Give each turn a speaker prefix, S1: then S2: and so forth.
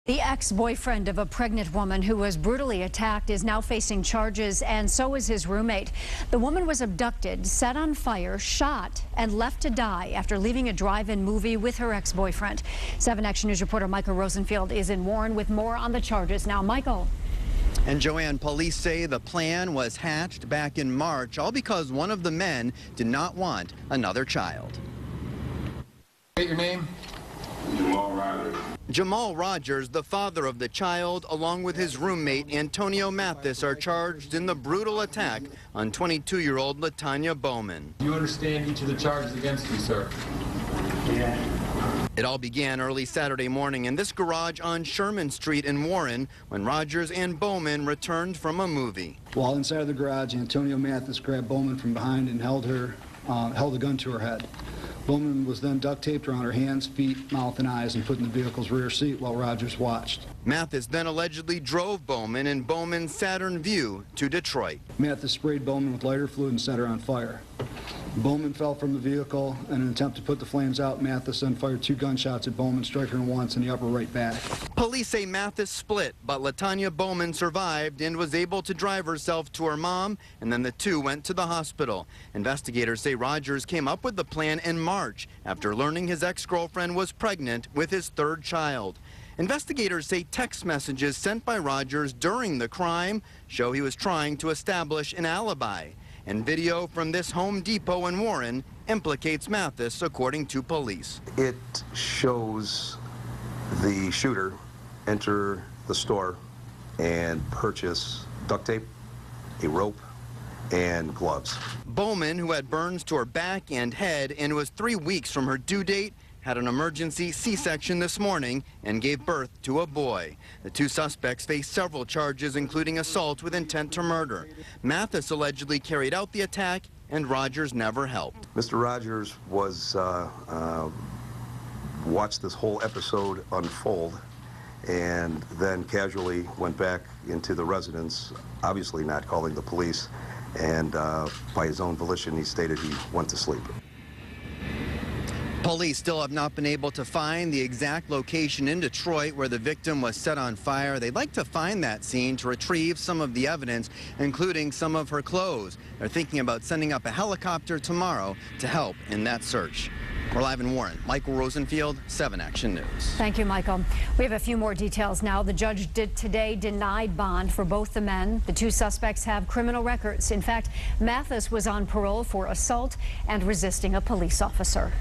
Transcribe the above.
S1: The ex-boyfriend of a pregnant woman who was brutally attacked is now facing charges, and so is his roommate. The woman was abducted, set on fire, shot, and left to die after leaving a drive-in movie with her ex-boyfriend. 7 Action News reporter Michael Rosenfield is in Warren with more on the charges. Now, Michael.
S2: And Joanne, police say the plan was hatched back in March, all because one of the men did not want another child.
S3: State your name?
S2: Jamal Rogers, the father of the child, along with his roommate Antonio Mathis, are charged in the brutal attack on 22-year-old LaTanya Bowman.
S3: Do you understand each of the charges against you, sir?
S4: Yeah.
S2: It all began early Saturday morning in this garage on Sherman Street in Warren when Rogers and Bowman returned from a movie.
S5: While inside the garage, Antonio Mathis grabbed Bowman from behind and held a gun to her head. Bowman was then duct taped around her hands, feet, mouth, and eyes and put in the vehicle's rear seat while Rogers watched.
S2: Mathis then allegedly drove Bowman in Bowman's Saturn View to Detroit.
S5: Mathis sprayed Bowman with lighter fluid and set her on fire. Bowman fell from the vehicle. In an attempt to put the flames out, Mathis then fired 2 gunshots at Bowman, striking her once in the upper right back.
S2: Police say Mathis split, but LaTanya Bowman survived and was able to drive herself to her mom, and then the two went to the hospital. Investigators say Rogers came up with the plan in March after learning his ex-girlfriend was pregnant with his 3rd child. Investigators say text messages sent by Rogers during the crime show he was trying to establish an alibi. And video from this Home Depot in Warren implicates Mathis, according to police.
S6: It shows the shooter enter the store and purchase duct tape, a rope, and gloves.
S2: Bowman, who had burns to her back and head and was 3 weeks from her due date, had an emergency C-section this morning and gave birth to a boy. The 2 suspects face several charges, including assault with intent to murder. Mathis allegedly carried out the attack, and Rogers never helped.
S6: Mr. Rogers was watched this whole episode unfold and then casually went back into the residence, obviously not calling the police, and by his own volition he stated he went to sleep.
S2: Police still have not been able to find the exact location in Detroit where the victim was set on fire. They'd like to find that scene to retrieve some of the evidence, including some of her clothes. They're thinking about sending up a helicopter tomorrow to help in that search. We're live in Warren. Michael Rosenfield, 7 Action News.
S1: Thank you, Michael. We have a few more details now. The judge today denied bond for both the men. The 2 suspects have criminal records. In fact, Mathis was on parole for assault and resisting a police officer.